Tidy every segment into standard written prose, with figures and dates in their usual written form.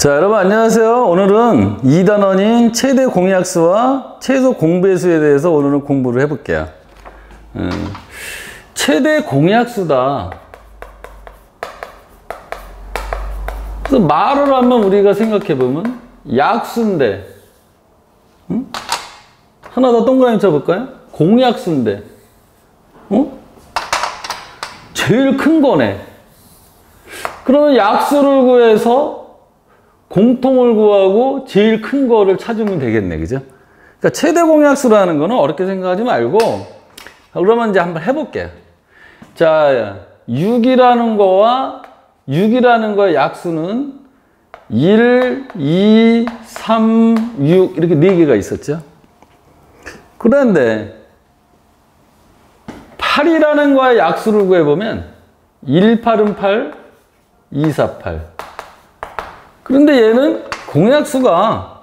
자, 여러분 안녕하세요. 오늘은 2단원인 최대 공약수와 최소 공배수에 대해서 오늘은 공부를 해볼게요. 최대 공약수다. 그래서 말을 한번 우리가 생각해보면 약수인데, 하나 더 동그라미 쳐볼까요? 공약수인데, 제일 큰 거네. 그러면 약수를 구해서 공통을 구하고 제일 큰 거를 찾으면 되겠네. 그죠? 그러니까 최대 공약수라는 거는 어렵게 생각하지 말고, 그러면 이제 한번 해볼게요. 자, 6이라는 거의 약수는 1, 2, 3, 6 이렇게 4개가 있었죠. 그런데 8이라는 거의 약수를 구해보면 1, 8은 8, 2, 4, 8. 그런데 얘는 공약수가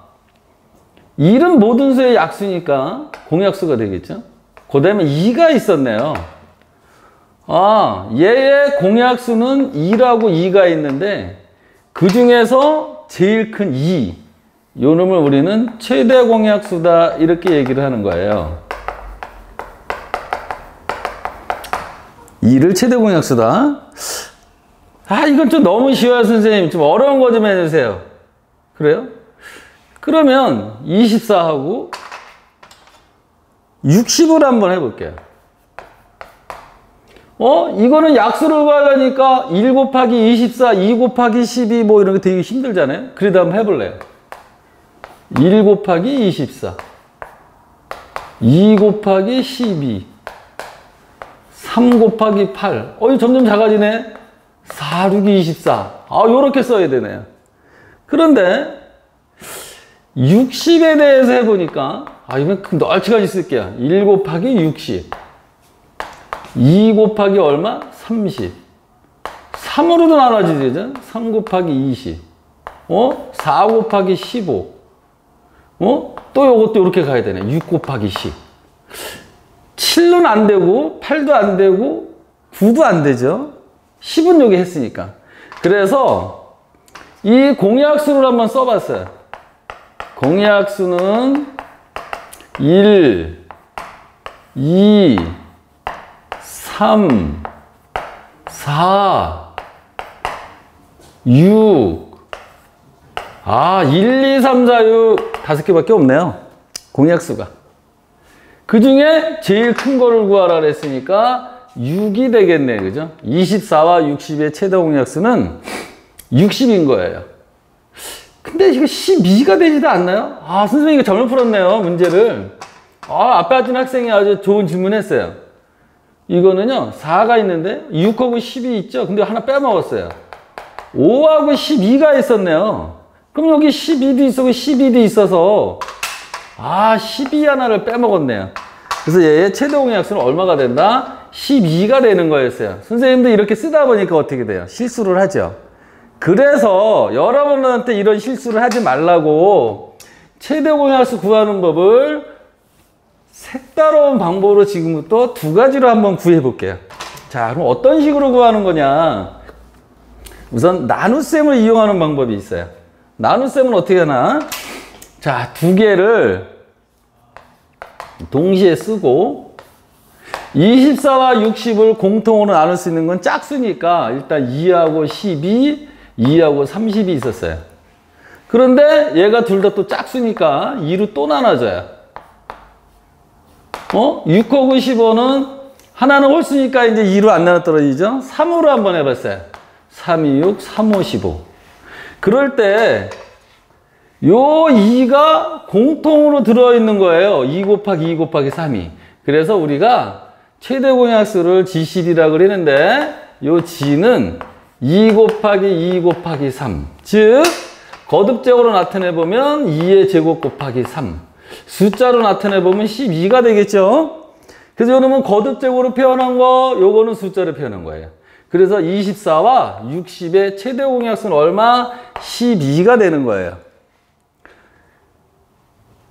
1은 모든 수의 약수니까 공약수가 되겠죠. 그 다음에 2가 있었네요. 아, 얘의 공약수는 2라고 2가 있는데 그 중에서 제일 큰 2, 요 놈을 우리는 최대 공약수다 이렇게 얘기를 하는 거예요. 2를 최대 공약수다. 아, 이건 좀 너무 쉬워요, 선생님. 좀 어려운 거 좀 해주세요. 그래요? 그러면 24하고 60을 한번 해볼게요. 이거는 약수를 구하려니까 1 곱하기 24, 2 곱하기 12 뭐 이런 게 되게 힘들잖아요. 그래도 한번 해볼래요. 1 곱하기 24, 2 곱하기 12, 3 곱하기 8. 점점 작아지네. 4, 6, 24. 요렇게 써야 되네요. 그런데 60에 대해서 해보니까, 이건 널찍하게 쓸게요. 1 곱하기 60. 2 곱하기 얼마? 30. 3으로도 나눠지죠? 3 곱하기 20. 4 곱하기 15. 또 요것도 이렇게 가야 되네. 6 곱하기 10. 7은 안 되고, 8도 안 되고, 9도 안 되죠? 10은 여기 했으니까. 그래서 이 공약수를 한번 써봤어요. 공약수는 1, 2, 3, 4, 6. 1, 2, 3, 4, 6. 5개밖에 없네요. 공약수가. 그 중에 제일 큰 거를 구하라 그랬으니까 6이 되겠네. 그죠? 24와 60의 최대 공약수는 60인 거예요. 근데 이거 12가 되지도 않나요? 선생님 이거 잘못 풀었네요. 문제를. 앞에 앉은 학생이 아주 좋은 질문 했어요. 이거는요, 4가 있는데 6하고 10이 있죠? 근데 하나 빼먹었어요. 5하고 12가 있었네요. 그럼 여기 12도 있었고 12도 있어서 12 하나를 빼먹었네요. 그래서 얘의 최대 공약수는 얼마가 된다? 12가 되는 거였어요. 선생님도 이렇게 쓰다 보니까 어떻게 돼요? 실수를 하죠. 그래서 여러분한테 이런 실수를 하지 말라고 최대 공약수 구하는 법을 색다른 방법으로 지금부터 2가지로 한번 구해 볼게요. 자, 그럼 어떤 식으로 구하는 거냐? 우선 나눗셈을 이용하는 방법이 있어요. 나눗셈은 어떻게 하나? 자, 2개를 동시에 쓰고 24와 60을 공통으로 나눌 수 있는 건 짝수니까 일단 2하고 12, 2하고 30이 있었어요. 그런데 얘가 둘 다 또 짝수니까 2로 또 나눠져요. 6하고 15는 하나는 홀수니까 이제 2로 안 나눠 떨어지죠. 3으로 한번 해봤어요. 3, 2, 6, 3, 5, 15. 그럴 때 요 2가 공통으로 들어있는 거예요. 2 곱하기 2 곱하기 3이. 그래서 우리가 최대 공약수를 G10이라고 그러는데 요 G는 2 곱하기 2 곱하기 3. 즉 거듭적으로 나타내보면 2의 제곱 곱하기 3. 숫자로 나타내보면 12가 되겠죠. 그래서 요놈은 거듭적으로 표현한 거, 요거는 숫자로 표현한 거예요. 그래서 24와 60의 최대 공약수는 얼마? 12가 되는 거예요.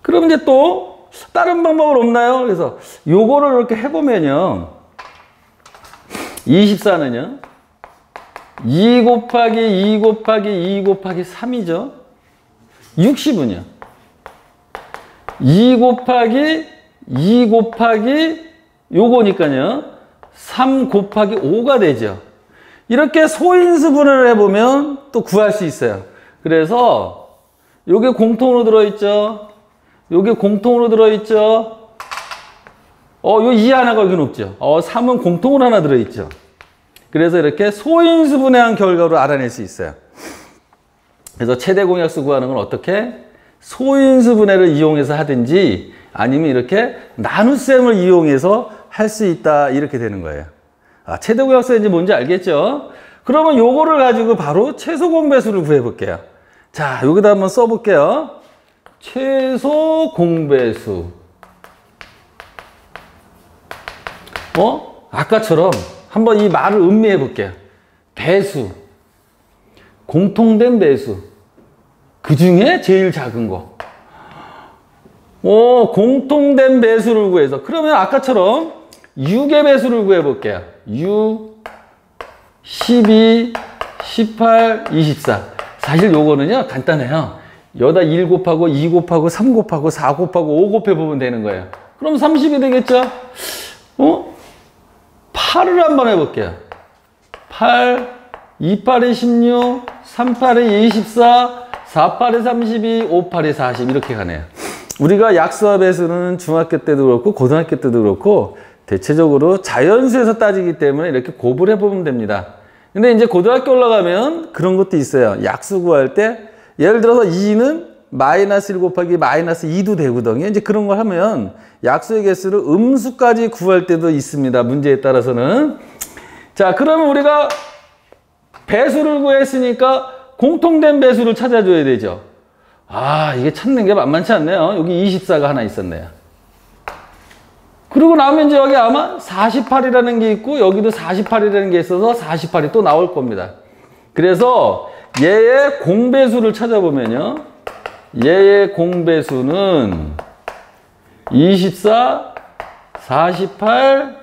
그럼 이제 또 다른 방법은 없나요? 그래서 요거를 이렇게 해보면요, 24는요 2 곱하기 2 곱하기 2 곱하기 3이죠. 60은요. 2 곱하기 2 곱하기 요거니까요. 3 곱하기 5가 되죠. 이렇게 소인수 분해를 해보면 또 구할 수 있어요. 그래서 요게 공통으로 들어있죠. 요게 공통으로 들어있죠. 요 2 하나가 여기는 없죠. 3은 공통으로 하나 들어있죠. 그래서 이렇게 소인수 분해한 결과로 알아낼 수 있어요. 그래서 최대 공약수 구하는 건 어떻게? 소인수 분해를 이용해서 하든지 아니면 이렇게 나눗셈을 이용해서 할 수 있다 이렇게 되는 거예요. 최대 공약수인지 뭔지 알겠죠? 그러면 요거를 가지고 바로 최소 공배수를 구해 볼게요. 자, 여기다 한번 써 볼게요. 최소 공배수. 아까처럼 한번 이 말을 음미해 볼게요. 배수. 공통된 배수. 그 중에 제일 작은 거. 공통된 배수를 구해서. 그러면 아까처럼 6의 배수를 구해 볼게요. 6, 12, 18, 24. 사실 요거는요, 간단해요. 여기다 1 곱하고 2 곱하고 3 곱하고 4 곱하고 5 곱해 보면 되는 거예요. 그럼 30이 되겠죠? 8을 한번 해볼게요. 8, 2, 8이 16, 3, 8이 24, 4, 8이 32, 5, 8이 40 이렇게 가네요. 우리가 약수와 배수는 중학교 때도 그렇고 고등학교 때도 그렇고 대체적으로 자연수에서 따지기 때문에 이렇게 곱을 해보면 됩니다. 근데 이제 고등학교 올라가면 그런 것도 있어요. 약수 구할 때 예를 들어서 2는 마이너스 1 곱하기 마이너스 2도 되거든요. 이제 그런 걸 하면 약수의 개수를 음수까지 구할 때도 있습니다. 문제에 따라서는. 자, 그러면 우리가 배수를 구했으니까 공통된 배수를 찾아줘야 되죠. 이게 찾는 게 만만치 않네요. 여기 24가 하나 있었네요. 그리고 나면 이제 여기 아마 48이라는 게 있고 여기도 48이라는 게 있어서 48이 또 나올 겁니다. 그래서 얘의 공배수를 찾아보면요. 얘의 공배수는 24, 48,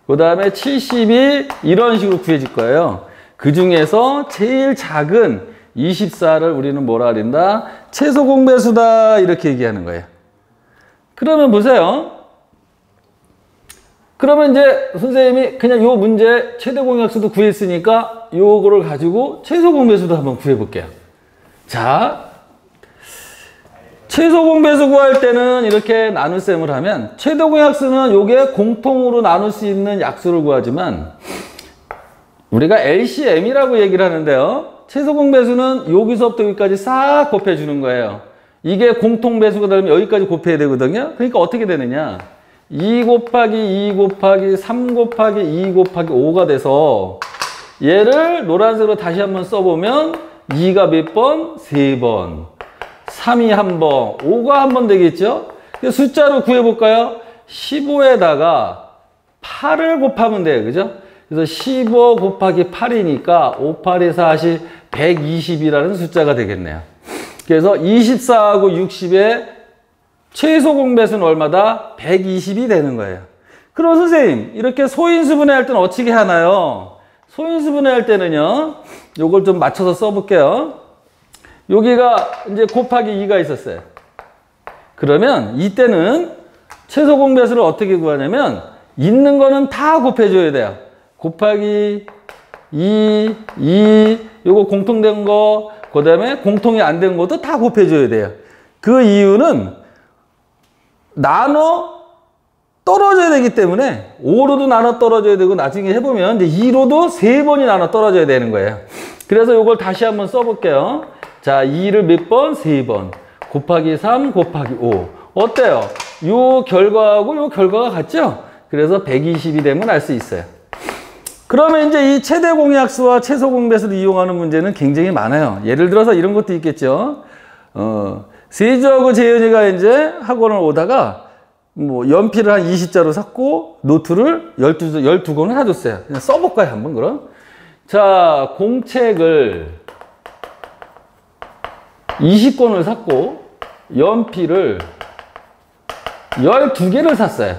그 다음에 72 이런 식으로 구해질 거예요. 그 중에서 제일 작은 24를 우리는 뭐라 그런다? 최소 공배수다 이렇게 얘기하는 거예요. 그러면 보세요. 그러면 이제 선생님이 그냥 요 문제 최대 공약수도 구했으니까 요거를 가지고 최소 공배수도 한번 구해볼게요. 자, 최소 공배수 구할 때는 이렇게 나눗셈을 하면 최대 공약수는 요게 공통으로 나눌 수 있는 약수를 구하지만 우리가 LCM이라고 얘기를 하는데요. 최소 공배수는 여기서부터 여기까지 싹 곱해주는 거예요. 이게 공통배수가 되면 여기까지 곱해야 되거든요. 그러니까 어떻게 되느냐. 2 곱하기 2 곱하기 3 곱하기 2 곱하기 5가 돼서 얘를 노란색으로 다시 한번 써보면 2가 몇 번? 3번. 3이 한 번. 5가 한 번 되겠죠? 숫자로 구해볼까요? 15에다가 8을 곱하면 돼요. 그죠? 그래서 15 곱하기 8이니까 5, 8이 40, 120이라는 숫자가 되겠네요. 그래서 24하고 60의 최소 공배수는 얼마다? 120이 되는 거예요. 그럼 선생님, 이렇게 소인수 분해할 때는 어떻게 하나요? 소인수 분해할 때는요, 요걸 좀 맞춰서 써볼게요. 여기가 이제 곱하기 2가 있었어요. 그러면 이때는 최소 공배수를 어떻게 구하냐면, 있는 거는 다 곱해줘야 돼요. 곱하기 2, 요거 공통된 거, 그 다음에 공통이 안 된 것도 다 곱해줘야 돼요. 그 이유는 나눠 떨어져야 되기 때문에 5로도 나눠 떨어져야 되고 나중에 해보면 이제 2로도 3번이 나눠 떨어져야 되는 거예요. 그래서 이걸 다시 한번 써볼게요. 자, 2를 몇 번? 3번. 곱하기 3 곱하기 5. 어때요? 요 결과하고 요 결과가 같죠? 그래서 120이 되면 알 수 있어요. 그러면 이제 이 최대 공약수와 최소 공배수를 이용하는 문제는 굉장히 많아요. 예를 들어서 이런 것도 있겠죠. 세주하고 재현이가 이제 학원을 오다가 뭐 연필을 한 20자루 샀고 노트를 12권을 사줬어요. 그냥 써볼까요, 한번 그럼? 자, 공책을 20권을 샀고 연필을 12개를 샀어요.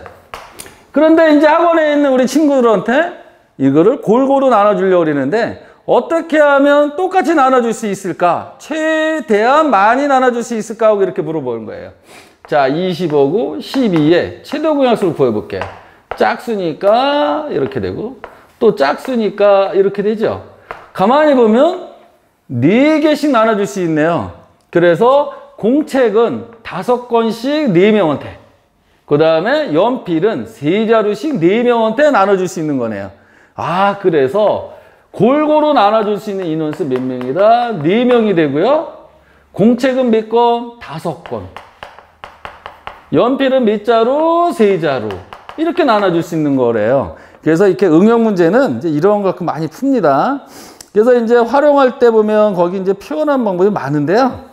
그런데 이제 학원에 있는 우리 친구들한테 이거를 골고루 나눠주려고 그러는데 어떻게 하면 똑같이 나눠줄 수 있을까? 최대한 많이 나눠줄 수 있을까? 하고 이렇게 물어보는 거예요. 자, 25고 12에 최대 공약수를 구해볼게요. 짝수니까 이렇게 되고 또 짝수니까 이렇게 되죠. 가만히 보면 4개씩 나눠줄 수 있네요. 그래서 공책은 5권씩 4명한테, 그 다음에 연필은 3자루씩 4명한테 나눠줄 수 있는 거네요. 아, 그래서 골고루 나눠줄 수 있는 인원수 몇 명이다? 4명이 되고요. 공책은 몇 권? 5권. 연필은 몇 자루? 3자루. 이렇게 나눠줄 수 있는 거래요. 그래서 이렇게 응용 문제는 이제 이런 거 많이 풉니다. 그래서 이제 활용할 때 보면 거기 이제 표현한 방법이 많은데요.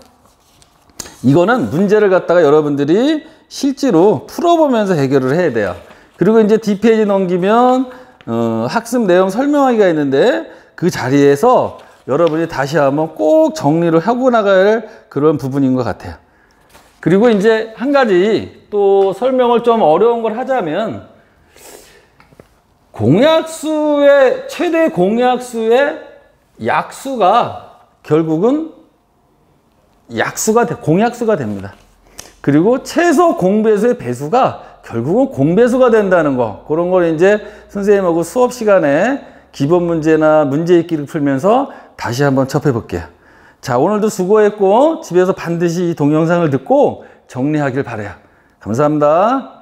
이거는 문제를 갖다가 여러분들이 실제로 풀어보면서 해결을 해야 돼요. 그리고 이제 뒷페이지 넘기면 학습 내용 설명하기가 있는데 그 자리에서 여러분이 다시 한번 꼭 정리를 하고 나갈 그런 부분인 것 같아요. 그리고 이제 한 가지 또 설명을 좀 어려운 걸 하자면 공약수의 최대 공약수의 약수가 결국은 공약수가 됩니다. 그리고 최소 공배수의 배수가 결국은 공배수가 된다는 거, 그런 걸 이제 선생님하고 수업 시간에 기본 문제나 문제 읽기를 풀면서 다시 한번 접해 볼게요. 자, 오늘도 수고했고 집에서 반드시 이 동영상을 듣고 정리하길 바라요. 감사합니다.